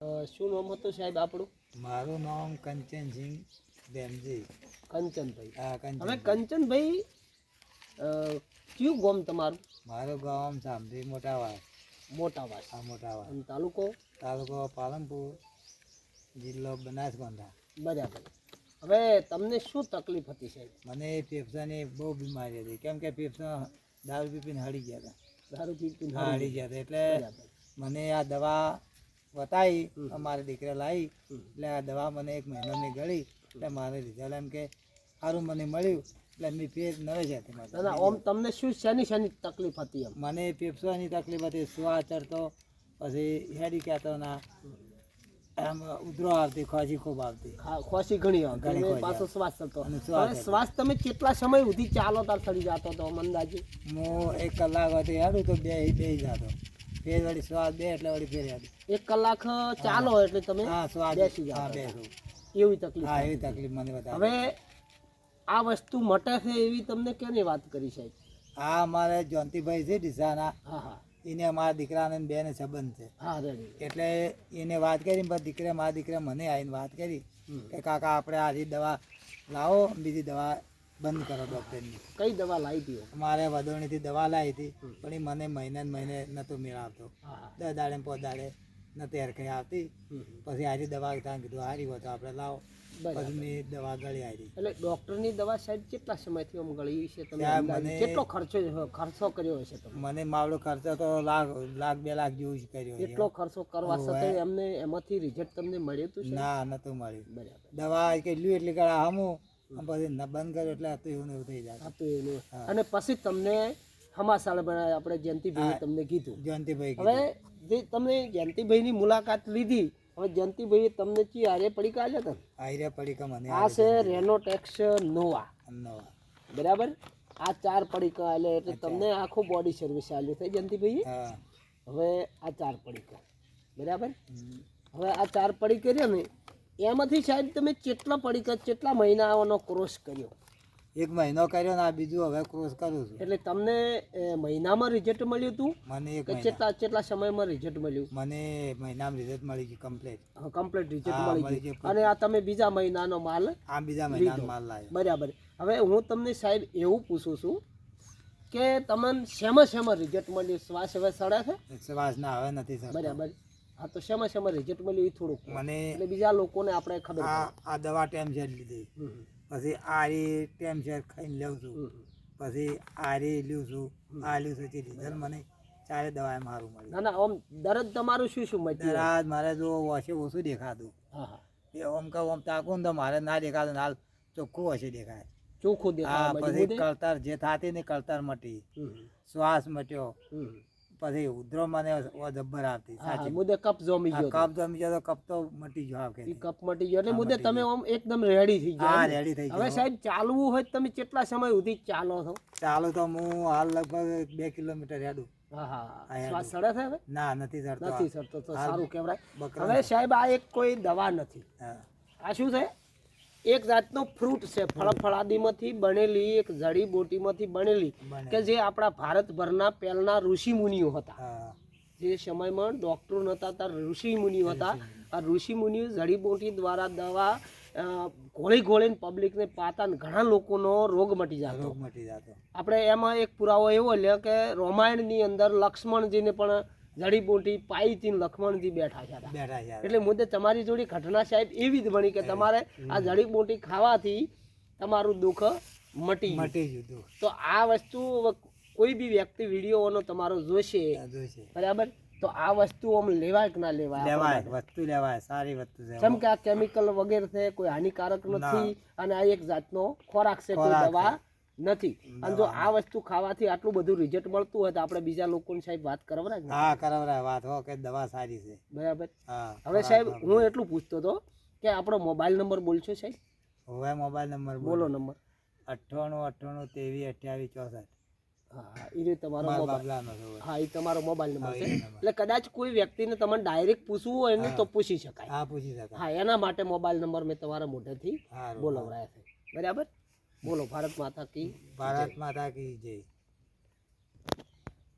શું નામ હતું સાહેબ આપણું? મારું નામ કંચનસિંહ બેનજી. કંચનભાઈ. હા, હવે કંચન. કંચનભાઈ, કયું ગામ તમારું? મારું ગામ સામથી મોટાવાસ. મોટાવાસ. હા, મોટાવાસ. અને તાલુકો? તાલુકો પાલનપુર, જિલ્લો બનાસકાંઠા. બરાબર. હવે તમને શું તકલીફ હતી સાહેબ? મને ફેફસાની બહુ બીમારી હતી, કેમ કે ફેફસા દારૂ પીપીને હળી ગયા હતા. દારૂ પીપીને હળી ગયા હતા એટલે બરાબર. મને આ દવા બતાવી, અમારા દીકરા લાવી. એટલે આ દવા મને 1 મહિનાની ગળી એટલે મારે રિઝલ્ટ એમ કે સારું મને મળ્યું એટલે મેં ફેર નવે જ હતી. દાદા, ઓમ તમને શું શેની તકલીફ હતી? એમ મને ફેફસાની તકલીફ હતી, શ્વાસ ચડતો, પછી હેડી કહેતો ના, આમ ઉધરો આવતી, ખોજી ખૂબ આવતી. ખોસી ઘણી ઘણી આવતી, ખોજી પાછો આવતી. શ્વાસ થતો. અને શ્વાસ તમે કેટલા સમય સુધી ચાલો તાર ચડી જતો હતો અંદાજે? હું 1 કલાક હતી હેડું તો બે જતો, ફેર વળી શ્વાસ બે એટલે વળી ફેર હેડું. 1 કલાક ચાલો એટલે તમે હા, શ્વાસ બેસી હા જાઓ. બેસું. એવી તકલીફ. હા, એવી તકલીફ મને બતાવી. હવે આ વસ્તુ મટે છે એવી તમને કેની વાત કરી સાહેબ? આ અમારે જયંતિભાઈ છે ડીસાના, હા હા એને અમારા દીકરાને ને બેને સંબંધ છે. હા, રેડી. એટલે એને વાત કરી, મારા દીકરા મને આવીને વાત કરી કે કાકા આપણે આજી દવા લાવો, બીજી દવા બંધ કરો ડૉક્ટરની. કઈ દવા લાવી હતી? મારે વદોણીથી દવા લાવી હતી, પણ એ મને મહિને ને મહિને નહોતો મેળવતો. હા 10 દાડે 5 દાડે નથી હરખી આવતી. પછી આજે દવા ત્યાં કીધું હારી હોય તો આપણે લાવો. પછી મેં દવા ગળી આવી. એટલે ડોક્ટરની દવા સાહેબ કેટલા સમયથી આમ ગળી છે? તમે ત્યાં અંદાજે મને- કેટલો ખર્ચો કર્યો હશે તમે? મને માવડો ખર્ચો તો લાખ 2 લાખ જેવું જ કર્યો છે. એટલો ખર્ચો કરવા છતાં એમને એમાંથી રિઝલ્ટ તમને મળ્યું હતું? ના, નતું મળ્યું. બરાબર. દવા કેટલી એટલી કરા હમું પછી બંધ કર્યો એટલે હતું એવું ને એવું થઈ જાય. હતું એવું. અને પછી તમને હમાસાળ બનાવ્યા, આપણે જયંતિભાઈ તમને કીધું. જયંતિભાઈ હવે જે તમે જયંતિભાઈની મુલાકાત લીધી, હવે જયંતિભાઈએ તમને ચી આરે પડીકા આલ્યા હતા? આયરે પડીકા મને આ છે રેનોટેક્સ નોવા. નવા. બરાબર. આ 4 પડીકા આલે એટલે તમને આખું બોડી સર્વિસ આલ્યું થઈ જયંતિભાઈએ. હા. હવે આ 4 પડીકા બરાબર. હવે આ 4 પડી કર્યો ને, એમાંથી સાહેબ તમે કેટલા મહિનાનો કોર્સ કર્યો? 1 મહિનો કર્યો ને આ બીજું હવે ક્રોસ કરું છું. એટલે તમને મહિનામાં રિઝલ્ટ મળ્યું હતું મને 1 કે મહિના કેટલા સમયમાં રિઝલ્ટ મળ્યું? મને મહિનામાં રિઝલ્ટ મળી ગયું કમ્પ્લીટ. કમ્પ્લીટ રિઝલ્ટ હા, મળી મળી ગયું. ગયું. અને આ તમે બીજા મહિનાનો માલ આ બીજા મહિનાનો માલ લાવ્યો. બરાબર. હવે હું તમને સાહેબ એવું પૂછું છું કે તમને શેમાં રિઝલ્ટ મળ્યું? શ્વાસ હવે સડે છે? શ્વાસ ના હવે નથી સર. બરાબર. હા, તો શેમાં રિઝલ્ટ મળ્યું એ થોડુંક મને એટલે બીજા લોકોને આપણે ખબર આ દવા ટાઈમ છે લીધી, પછી આરી ટાઈમ છે ખાઈને લઉં છું, પછી આરી લઉં છું, આ લઉં છું. રિઝલ્ટ મને 4 દવા મારું મળ્યું. ના આમ દરદ તમારું શું મચ્યું? દરાજ મારે જો વોશે ઓછું દેખાતું. હા હા, એ ઓમ તાકું ને તો મારે ના દેખાતું, હાલ ચોખ્ખું વોશે દેખાય. ચોખ્ખું હા, દેખાય. પછી કળતર જે થતી ને કળતર મટી, શ્વાસ મટ્યો, પછી ઉધરો મને જબ્બર આવતી. સાચી મુદ્દે કપ જમી ગયો. કપ જમી ગયો તો કપ તો મટી ગયો. ઈ કપ મટી ગયો એટલે મુદ્દે તમે આમ એકદમ રેડી થઈ ગયા. હા, રેડી થઈ હવે ગયો. સાહેબ ચાલવું હોય તો તમે કેટલા સમય સુધી ચાલો છો? ચાલો તો હું હાલ લગભગ 2 કિલોમીટર હેડું. હા હા, શ્વાસ સડે છે હવે? ના, નથી ચડતો. નથી સડતો તો સારું કહેવાય. બકરા. હવે સાહેબ આ એક કોઈ દવા નથી, હા. આ શું છે? એક જાતનો ફ્રૂટ છે, ફળાદીમાંથી બનેલી એક જડીબુટીમાંથી બનેલી, કે જે આપણા ભારતભરના પહેલના ઋષિ મુનિઓ હતા. હા. જે સમયમાં ડૉક્ટરો નહોતા ત્યારે ઋષિ મુનિઓ હતા. આ ઋષિ મુનિઓ જડીબુટી દ્વારા દવા ઘોળીને પબ્લિકને પાતા ને ઘણા લોકોનો રોગ મટી જતો. રોગ મટી જતો. આપણે એમાં એક પુરાવો એવો લે કે રામાયણની અંદર લક્ષ્મણજીને પણ જડીબુટી પાઈથી લક્ષ્મણજી બેઠા છે. બેઠા છે. એટલે મુદ્દે તમારી જોડે ઘટના સાહેબ એવી જ બની કે તમારે આ જડીબુટી ખાવાથી તમારું દુઃખ મટી ગયું. તો આ વસ્તુ કોઈ બી વ્યક્તિ વિડીયોનો તમારો જોશે, બરાબર, તો આ વસ્તુ આમ લેવાય કે ના લેવાય? લેવાય, વસ્તુ લેવાય, સારી વસ્તુ છે. જેમ કે આ કેમિકલ વગેરે છે, કોઈ હાનિકારક નથી, અને આ એક જાતનો ખોરાક છે, કોઈ દવા નથી. અને જો આ વસ્તુ ખાવાથી આટલું બધું રિઝલ્ટ મળતું હોય તો આપણે બીજા લોકોની સાહેબ વાત કરવરાય ને? હા, કરવરાય વાત હો કે દવા સારી છે. બરાબર. હા. હવે સાહેબ હું એટલું પૂછતો હતો કે આપણો મોબાઈલ નંબર બોલશો સાહેબ? હવે મોબાઈલ નંબર બોલો નંબર. 98 98 23 28 64. હા, એ રીતે તમારો મોબાઈલ. બાબલાનો છે. હા, એ તમારો મોબાઈલ નંબર છે. હા, એ નંબર. એટલે કદાચ કોઈ વ્યક્તિને તમને ડાયરેક્ટ પૂછવું હોય ને તો પૂછી શકાય. હા, પૂછી શકાય. હા, એના માટે મોબાઈલ નંબર મેં તમારા મોઢેથી સારું. બોલાવરાયા છે. બરાબર. બોલો. ભારત માતા કી ભારત માતા કી જય.